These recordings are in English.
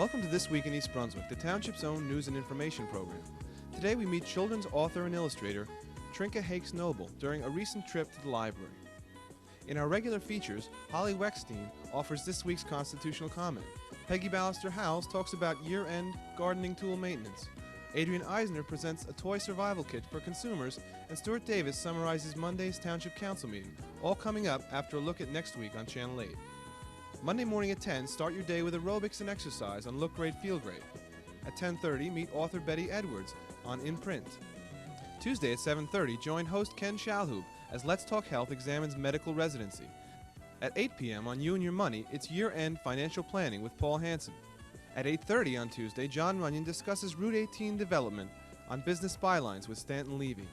Welcome to This Week in East Brunswick, the township's own news and information program. Today we meet children's author and illustrator Trinka Hakes during a recent trip to the library. In our regular features, Holly Wecstein offers this week's constitutional comment. Peggy Ballister-Howells talks about year-end gardening tool maintenance. Adrian Eisner presents a toy survival kit for consumers, and Stuart Davis summarizes Monday's Township Council meeting, all coming up after a look at next week on Channel 8. Monday morning at 10, start your day with aerobics and exercise on Look Great, Feel Great. At 10:30, meet author Betty Edwards on In Print. Tuesday at 7:30, join host Ken Shalhoub as Let's Talk Health examines medical residency. At 8 p.m. on You and Your Money, it's year-end financial planning with Paul Hansen. At 8:30 on Tuesday, John Runyon discusses Route 18 development on business bylines with Stanton Levy.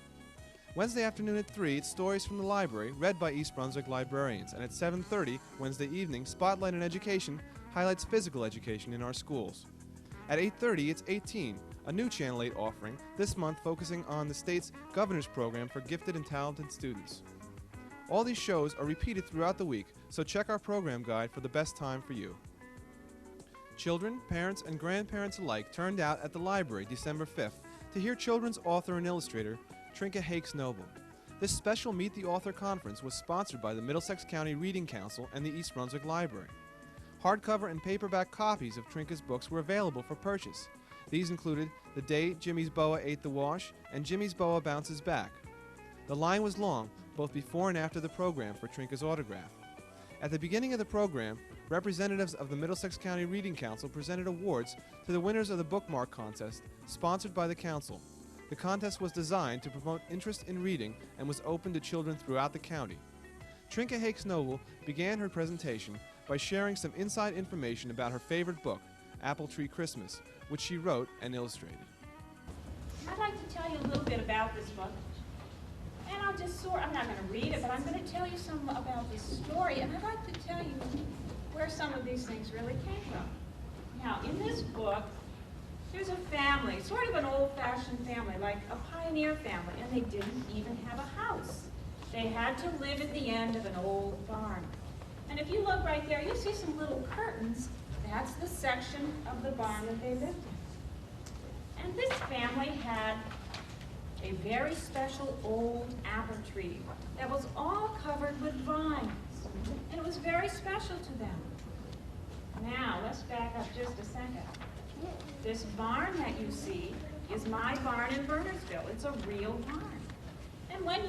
Wednesday afternoon at 3, it's Stories from the Library, read by East Brunswick librarians. And at 7:30, Wednesday evening, Spotlight on Education highlights physical education in our schools. At 8:30, it's 18, a new Channel 8 offering, this month focusing on the state's governor's program for gifted and talented students. All these shows are repeated throughout the week, so check our program guide for the best time for you. Children, parents, and grandparents alike turned out at the library December 5th to hear children's author and illustrator Trinka Hakes. This special Meet the Author conference was sponsored by the Middlesex County Reading Council and the East Brunswick Library. Hardcover and paperback copies of Trinka's books were available for purchase. These included The Day Jimmy's Boa Ate the Wash and Jimmy's Boa Bounces Back. The line was long, both before and after the program, for Trinka's autograph. At the beginning of the program, representatives of the Middlesex County Reading Council presented awards to the winners of the bookmark contest sponsored by the council. The contest was designed to promote interest in reading and was open to children throughout the county. Trinka Hakes began her presentation by sharing some inside information about her favorite book, Apple Tree Christmas, which she wrote and illustrated. I'd like to tell you a little bit about this book. And I'm not going to read it, but I'm going to tell you something about the story, and I'd like to tell you where some of these things really came from. Now, in this book, there's a family, sort of an old-fashioned family, like a pioneer family, and they didn't even have a house. They had to live at the end of an old barn. And if you look right there, you'll see some little curtains. That's the section of the barn that they lived in. And this family had a very special old apple tree that was all covered with vines. And it was very special to them. Now, let's back up just a second. This barn that you see is my barn in Bernardsville. It's a real barn. And when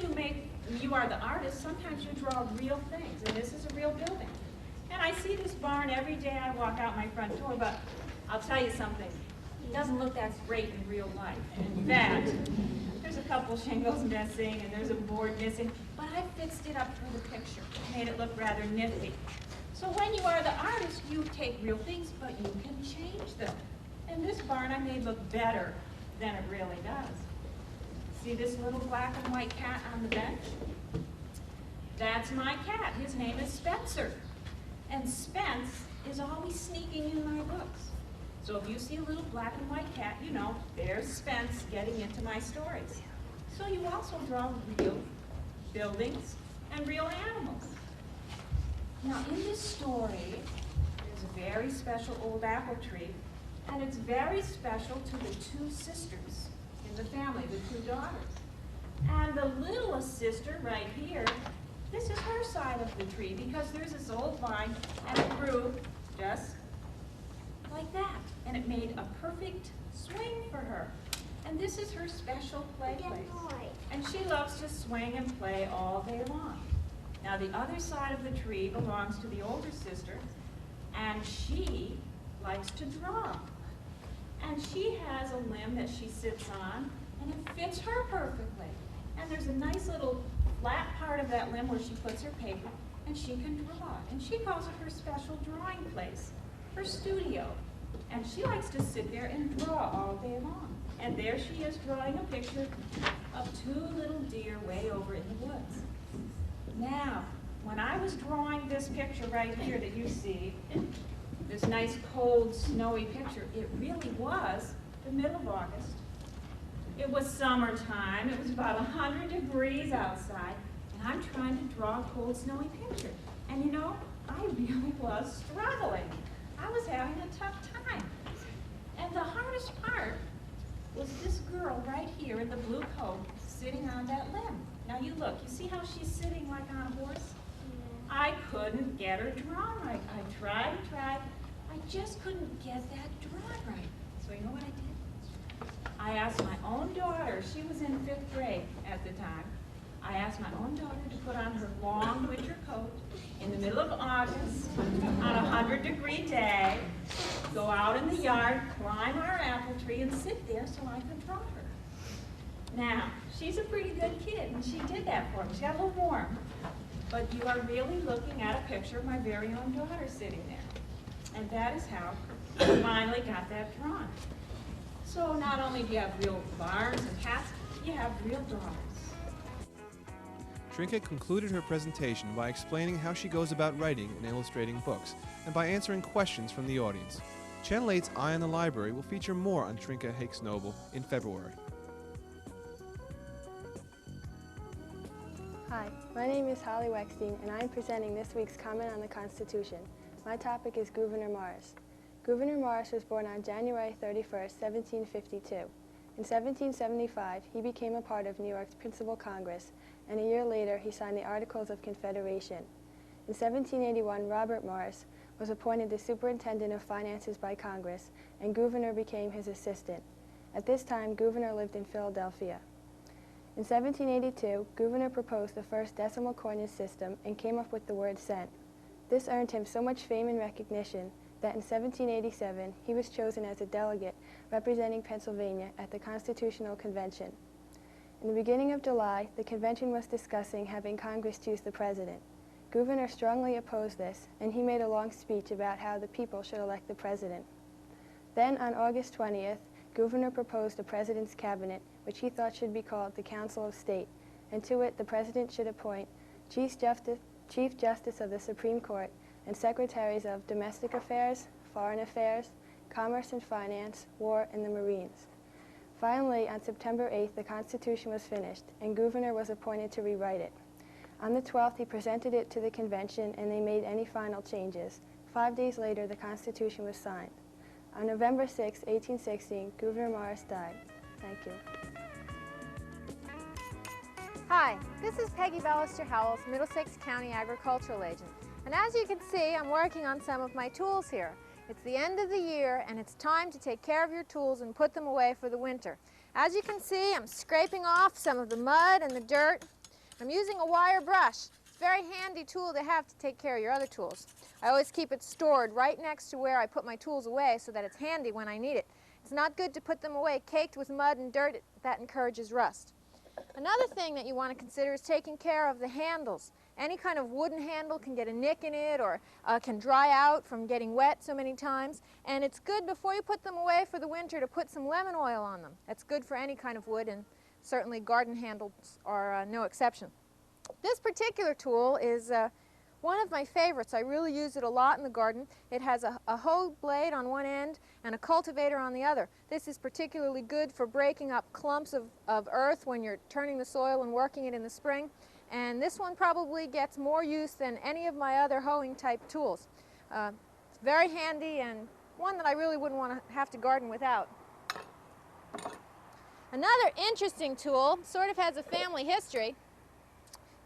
you are the artist, sometimes you draw real things, and this is a real building. And I see this barn every day I walk out my front door, but I'll tell you something. It doesn't look that great in real life. In fact, there's a couple shingles missing, and there's a board missing, but I fixed it up for the picture, made it look rather nifty. So when you are the artist, you take real things, but you can change them. And this barn I made look better than it really does. See this little black and white cat on the bench? That's my cat. His name is Spencer. And Spence is always sneaking in my books. So if you see a little black and white cat, you know, there's Spence getting into my stories. So you also draw real buildings and real animals. Now in this story, there's a very special old apple tree, and it's very special to the two sisters in the family, the two daughters. And the littlest sister right here, this is her side of the tree because there's this old vine and it grew just like that. And it made a perfect swing for her. And this is her special play place. And she loves to swing and play all day long. Now the other side of the tree belongs to the older sister, and she likes to draw. And she has a limb that she sits on, and it fits her perfectly. And there's a nice little flat part of that limb where she puts her paper, and she can draw. And she calls it her special drawing place, her studio. And she likes to sit there and draw all day long. And there she is drawing a picture of two little deer way over in the woods. Now, when I was drawing this picture right here that you see, this nice, cold, snowy picture, it really was the middle of August. It was summertime. It was about 100 degrees outside, and I'm trying to draw a cold, snowy picture. And you know, I really was struggling. I was having a tough time. And the hardest part was this girl right here in the blue coat sitting on that limb. Now you look, you see how she's sitting like on a horse? I couldn't get her drawn right. I tried, I just couldn't get that drawn right. So you know what I did? I asked my own daughter, she was in 5th grade at the time, I asked my own daughter to put on her long winter coat in the middle of August on a 100-degree day, go out in the yard, climb our apple tree, and sit there so I could draw her. Now, she's a pretty good kid, and she did that for me. She got a little warm. But you are really looking at a picture of my very own daughter sitting there. And that is how I finally got that drawn. So not only do you have real barns and cats, you have real daughters. Trinka concluded her presentation by explaining how she goes about writing and illustrating books, and by answering questions from the audience. Channel 8's Eye on the Library will feature more on Trinka Hakes Noble in February. Hi, my name is Holly Wecstein, and I am presenting this week's comment on the Constitution. My topic is Gouverneur Morris. Gouverneur Morris was born on January 31st, 1752. In 1775, he became a part of New York's Principal Congress, and a year later he signed the Articles of Confederation. In 1781, Robert Morris was appointed the Superintendent of Finances by Congress, and Gouverneur became his assistant. At this time, Gouverneur lived in Philadelphia. In 1782, Gouverneur proposed the first decimal coinage system and came up with the word cent. This earned him so much fame and recognition that in 1787 he was chosen as a delegate representing Pennsylvania at the Constitutional Convention. In the beginning of July, the convention was discussing having Congress choose the president. Gouverneur strongly opposed this, and he made a long speech about how the people should elect the president. Then, on August 20th, Gouverneur proposed a president's cabinet, which he thought should be called the Council of State, and to it the president should appoint Chief Justice of the Supreme Court and secretaries of Domestic Affairs, Foreign Affairs, Commerce and Finance, War, and the Marines. Finally, on September 8th, the Constitution was finished, and Gouverneur was appointed to rewrite it. On the 12th, he presented it to the convention, and they made any final changes. 5 days later, the Constitution was signed. On November 6, 1816, Gouverneur Morris died. Thank you. Hi, this is Peggy Ballister-Howells, Middlesex County Agricultural Agent. And as you can see, I'm working on some of my tools here. It's the end of the year, and it's time to take care of your tools and put them away for the winter. As you can see, I'm scraping off some of the mud and the dirt. I'm using a wire brush. It's a very handy tool to have to take care of your other tools. I always keep it stored right next to where I put my tools away so that it's handy when I need it. It's not good to put them away caked with mud and dirt. That encourages rust. Another thing that you want to consider is taking care of the handles. Any kind of wooden handle can get a nick in it or can dry out from getting wet so many times. And it's good before you put them away for the winter to put some lemon oil on them. That's good for any kind of wood, and certainly garden handles are no exception. This particular tool is one of my favorites. I really use it a lot in the garden. It has a hoe blade on one end and a cultivator on the other. This is particularly good for breaking up clumps of earth when you're turning the soil and working it in the spring. And this one probably gets more use than any of my other hoeing type tools. It's very handy and one that I really wouldn't want to have to garden without. Another interesting tool sort of has a family history.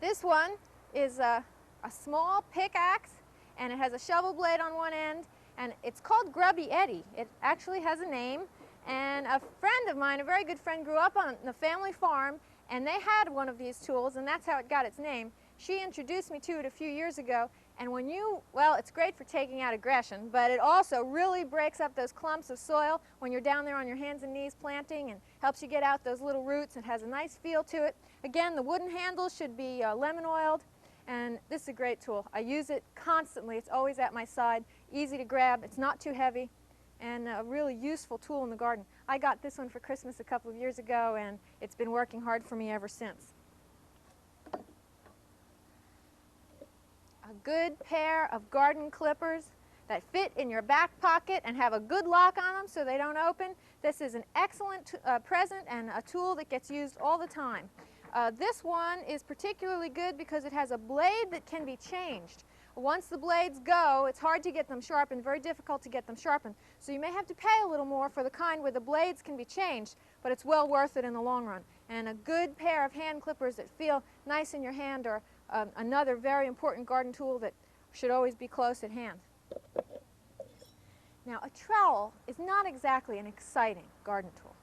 This one is a small pickaxe, and it has a shovel blade on one end, and it's called Grubby Eddie. It actually has a name, and a friend of mine, a very good friend, grew up on the family farm, and they had one of these tools, and that's how it got its name. She introduced me to it a few years ago, and well, it's great for taking out aggression, but it also really breaks up those clumps of soil when you're down there on your hands and knees planting, and helps you get out those little roots. It has a nice feel to it. Again, the wooden handle should be lemon oiled, and this is a great tool. I use it constantly. It's always at my side, easy to grab, it's not too heavy, and a really useful tool in the garden. I got this one for Christmas a couple of years ago, and it's been working hard for me ever since. A good pair of garden clippers that fit in your back pocket and have a good lock on them so they don't open. This is an excellent present and a tool that gets used all the time. This one is particularly good because it has a blade that can be changed. Once the blades go, it's hard to get them sharpened, very difficult to get them sharpened. So you may have to pay a little more for the kind where the blades can be changed, but it's well worth it in the long run. And a good pair of hand clippers that feel nice in your hand are another very important garden tool that should always be close at hand. Now, a trowel is not exactly an exciting garden tool,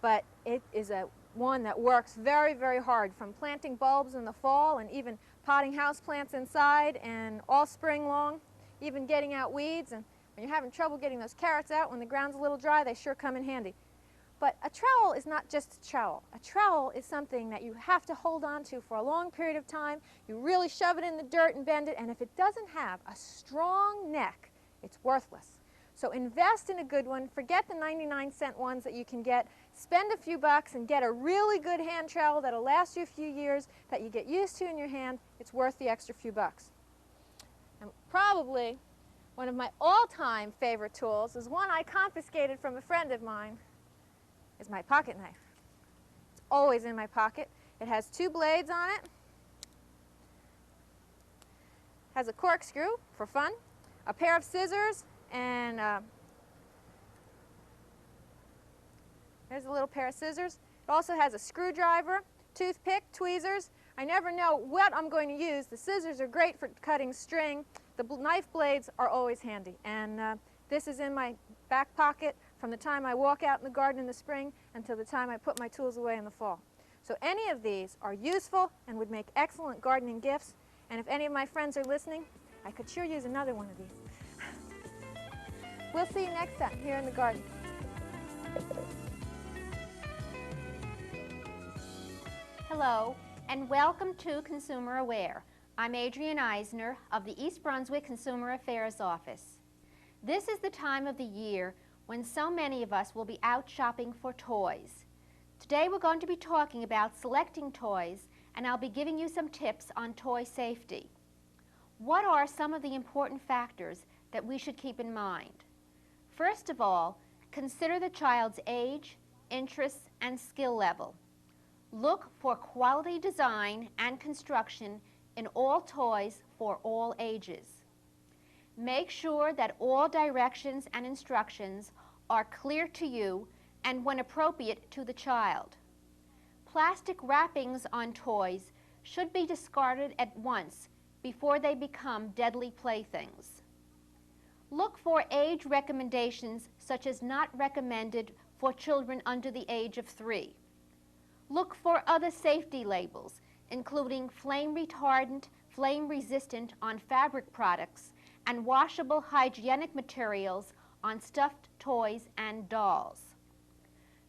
but it is one that works very, very hard, from planting bulbs in the fall and even potting houseplants inside and all spring long, even getting out weeds. And when you're having trouble getting those carrots out when the ground's a little dry, they sure come in handy. But a trowel is not just a trowel. A trowel is something that you have to hold on to for a long period of time. You really shove it in the dirt and bend it, and if it doesn't have a strong neck, it's worthless. So invest in a good one. Forget the 99-cent ones that you can get. Spend a few bucks and get a really good hand trowel that'll last you a few years, that you get used to in your hand. It's worth the extra few bucks. And probably one of my all-time favorite tools is one I confiscated from a friend of mine. Is my pocket knife. It's always in my pocket. It has two blades on it. Has a corkscrew for fun, a pair of scissors, and there's a little pair of scissors. It also has a screwdriver, toothpick, tweezers. I never know what I'm going to use. The scissors are great for cutting string. The knife blades are always handy. And this is in my back pocket from the time I walk out in the garden in the spring until the time I put my tools away in the fall. So any of these are useful and would make excellent gardening gifts. And if any of my friends are listening, I could sure use another one of these. We'll see you next time here in the garden. Hello, and welcome to Consumer Aware. I'm Adrienne Eisner of the East Brunswick Consumer Affairs Office. This is the time of the year when so many of us will be out shopping for toys. Today we're going to be talking about selecting toys, and I'll be giving you some tips on toy safety. What are some of the important factors that we should keep in mind? First of all, consider the child's age, interests, and skill level. Look for quality design and construction in all toys for all ages. Make sure that all directions and instructions are clear to you and, when appropriate, to the child. Plastic wrappings on toys should be discarded at once before they become deadly playthings. Look for age recommendations such as not recommended for children under the age of 3. Look for other safety labels, including flame retardant, flame resistant on fabric products, and washable hygienic materials on stuffed toys and dolls.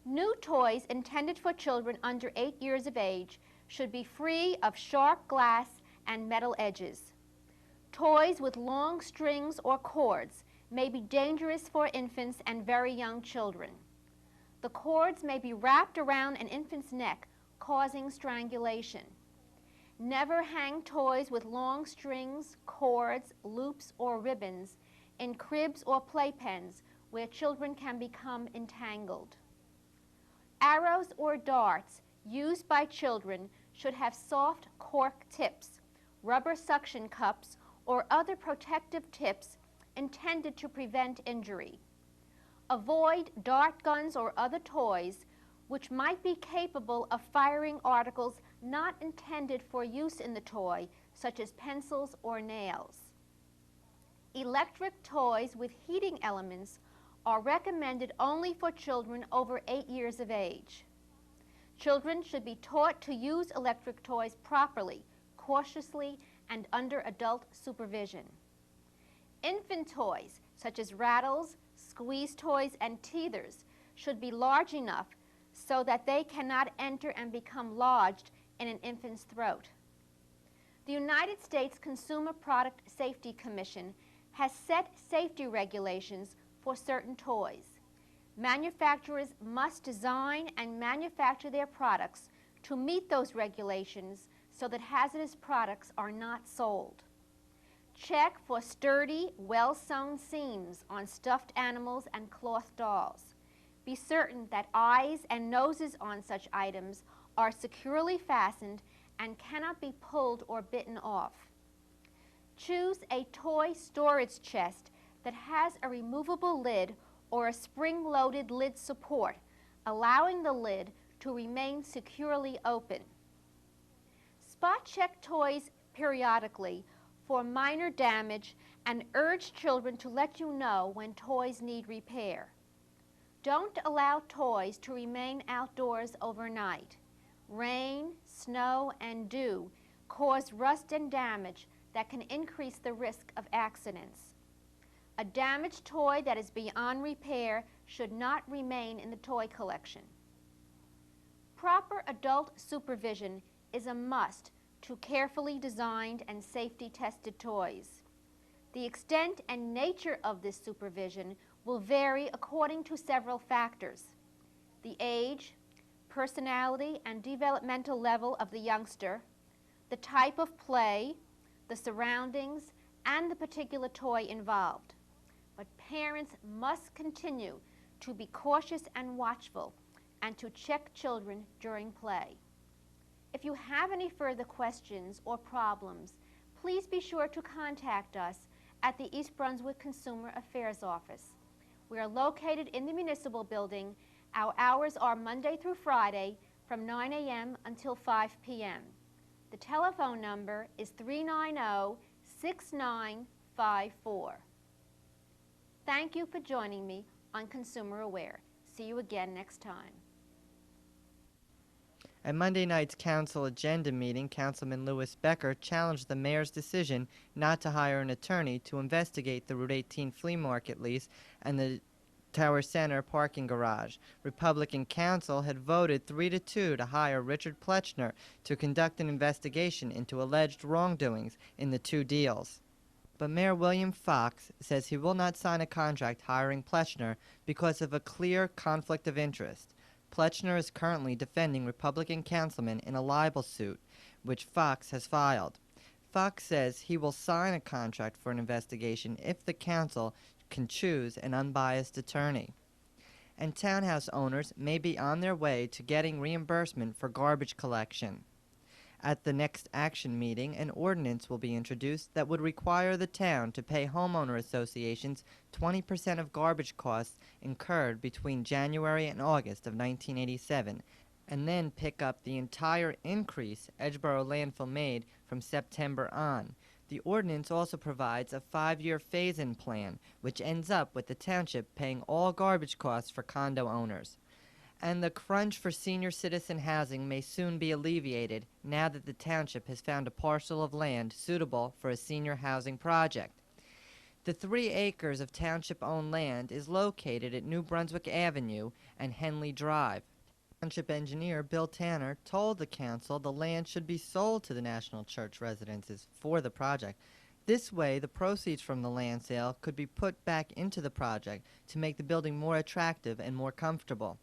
New toys intended for children under 8 years of age should be free of sharp glass and metal edges. Toys with long strings or cords may be dangerous for infants and very young children. The cords may be wrapped around an infant's neck, causing strangulation. Never hang toys with long strings, cords, loops, or ribbons in cribs or playpens where children can become entangled. Arrows or darts used by children should have soft cork tips, rubber suction cups, or other protective tips intended to prevent injury. Avoid dart guns or other toys which might be capable of firing articles not intended for use in the toy, such as pencils or nails. Electric toys with heating elements are recommended only for children over 8 years of age. Children should be taught to use electric toys properly, cautiously, and under adult supervision. Infant toys, such as rattles, squeeze toys, and teethers, should be large enough so that they cannot enter and become lodged in an infant's throat. The United States Consumer Product Safety Commission has set safety regulations for certain toys. Manufacturers must design and manufacture their products to meet those regulations so that hazardous products are not sold. Check for sturdy, well-sewn seams on stuffed animals and cloth dolls. Be certain that eyes and noses on such items are securely fastened and cannot be pulled or bitten off. Choose a toy storage chest that has a removable lid or a spring-loaded lid support, allowing the lid to remain securely open. Spot check toys periodically for minor damage and urge children to let you know when toys need repair. Don't allow toys to remain outdoors overnight. Rain, snow, and dew cause rust and damage that can increase the risk of accidents. A damaged toy that is beyond repair should not remain in the toy collection. Proper adult supervision is a must to carefully designed and safety-tested toys. The extent and nature of this supervision will vary according to several factors: the age, personality, and developmental level of the youngster, the type of play, the surroundings, and the particular toy involved. But parents must continue to be cautious and watchful and to check children during play. If you have any further questions or problems, please be sure to contact us at the East Brunswick Consumer Affairs Office. We are located in the Municipal Building. Our hours are Monday through Friday from 9 a.m. until 5 p.m. The telephone number is 390-6954. Thank you for joining me on Consumer Aware. See you again next time. At Monday night's council agenda meeting, Councilman Louis Becker challenged the mayor's decision not to hire an attorney to investigate the Route 18 flea market lease and the Tower Center parking garage. Republican council had voted 3-2 to hire Richard Pletchner to conduct an investigation into alleged wrongdoings in the two deals. But Mayor William Fox says he will not sign a contract hiring Pletchner because of a clear conflict of interest. Pletchner is currently defending Republican councilmen in a libel suit, which Fox has filed. Fox says he will sign a contract for an investigation if the council can choose an unbiased attorney. And townhouse owners may be on their way to getting reimbursement for garbage collection. At the next action meeting, an ordinance will be introduced that would require the town to pay homeowner associations 20% of garbage costs incurred between January and August of 1987, and then pick up the entire increase Edgeboro Landfill made from September on. The ordinance also provides a 5-year phase-in plan, which ends up with the township paying all garbage costs for condo owners. And the crunch for senior citizen housing may soon be alleviated now that the township has found a parcel of land suitable for a senior housing project. The 3 acres of township-owned land is located at New Brunswick Avenue and Henley Drive. Township engineer Bill Tanner told the council the land should be sold to the National Church residences for the project. This way, the proceeds from the land sale could be put back into the project to make the building more attractive and more comfortable.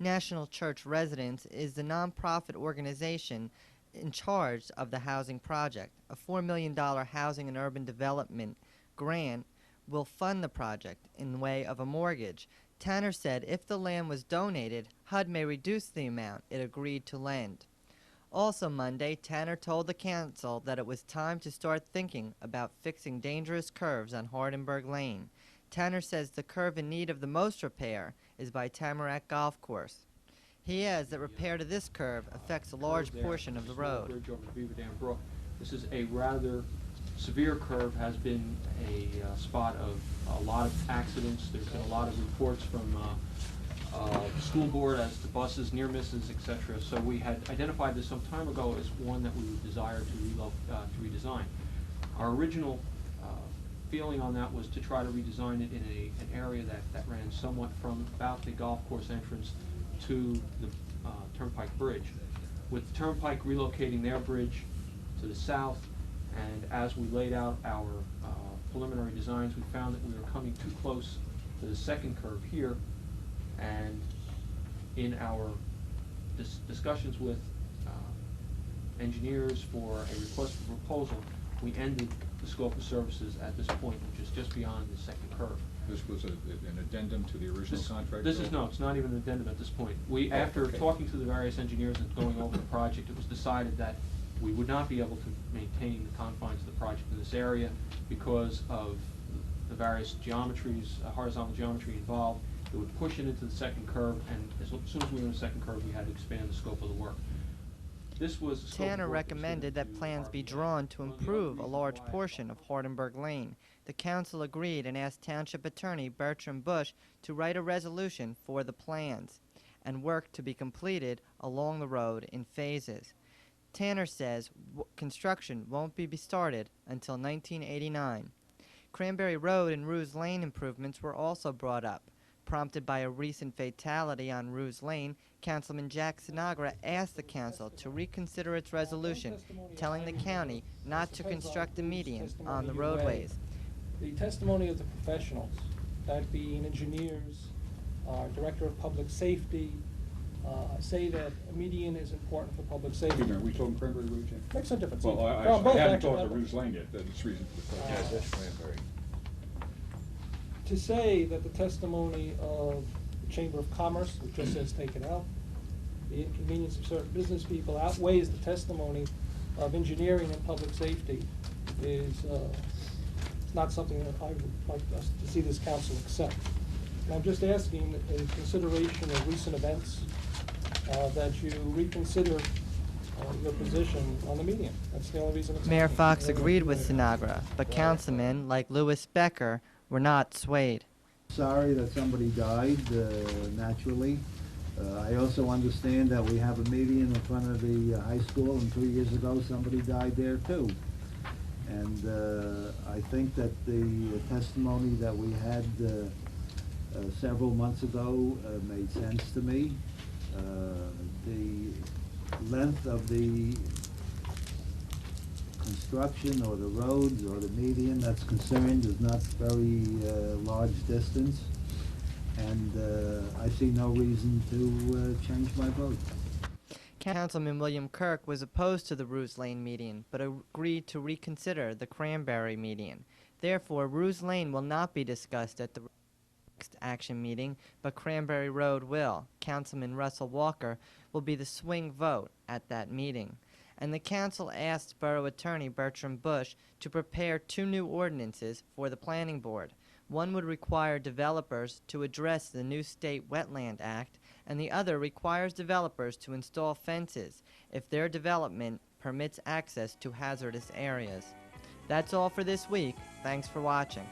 National Church Residence is the nonprofit organization in charge of the housing project. A $4 million housing and urban development grant will fund the project in the way of a mortgage. Tanner said if the land was donated, HUD may reduce the amount it agreed to lend. Also Monday, Tanner told the council that it was time to start thinking about fixing dangerous curves on Hardenberg Lane. Tanner says the curve in need of the most repair is by Tamarack Golf Course. He adds that repair to this curve affects a large portion of the road. Bridge over the Beaver Dam Brook. This is a rather severe curve, has been a spot of a lot of accidents. There's been a lot of reports from the school board as to buses, near misses, etc. So we had identified this some time ago as one that we would desire to redesign. Our original feeling on that was to try to redesign it in an area that ran somewhat from about the golf course entrance to the Turnpike Bridge. With the Turnpike relocating their bridge to the south, and as we laid out our preliminary designs, we found that we were coming too close to the second curve here, and in our discussions with engineers for a request for proposal, we ended the scope of services at this point, which is just beyond the second curve. This was an addendum to the original contract? It's not even an addendum at this point. After talking to the various engineers and going over the project, it was decided that we would not be able to maintain the confines of the project in this area because of the various geometries, horizontal geometry involved. It would push it into the second curve, and as soon as we were in the second curve, we had to expand the scope of the work. This was the scope of Tanner work recommended that considered to plans be RPA. drawn to One of the improve a other large reasons why portion of Hardenberg Lane. The council agreed and asked Township Attorney Bertram Bush to write a resolution for the plans and work to be completed along the road in phases. Tanner says construction won't be started until 1989. Cranberry Road and Ruse Lane improvements were also brought up. Prompted by a recent fatality on Ruse Lane, Councilman Jack Sinagra asked the council to reconsider its resolution, telling the county not to construct a median on the roadways. The testimony of the professionals, that being engineers, director of public safety, say that a median is important for public safety. Are we talking Cranberry Road, Jim? Makes no difference. Well, I haven't talked to Ruse Lane yet, that's the reason for the question. that's Cranberry. To say that the testimony of the Chamber of Commerce, which just says take it out, the inconvenience of certain business people outweighs the testimony of engineering and public safety is not something that I would like us to see this council accept. And I'm just asking, in consideration of recent events, that you reconsider your position on the median. That's the only reason it's Mayor happening. Fox agreed with Sinagra, but councilmen like Louis Becker were not swayed. Sorry that somebody died naturally. I also understand that we have a median in front of the high school, and 2 years ago somebody died there too. And I think that the testimony that we had several months ago made sense to me. The length of the construction or the roads or the median that's concerned is not very large distance, and I see no reason to change my vote. Councilman William Kirk was opposed to the Ruse Lane median, but agreed to reconsider the Cranberry median. Therefore, Ruse Lane will not be discussed at the next action meeting, but Cranberry Road will. Councilman Russell Walker will be the swing vote at that meeting. And the council asked Borough Attorney Bertram Bush to prepare 2 new ordinances for the Planning Board. One would require developers to address the new State Wetland Act, and the other requires developers to install fences if their development permits access to hazardous areas. That's all for this week. Thanks for watching.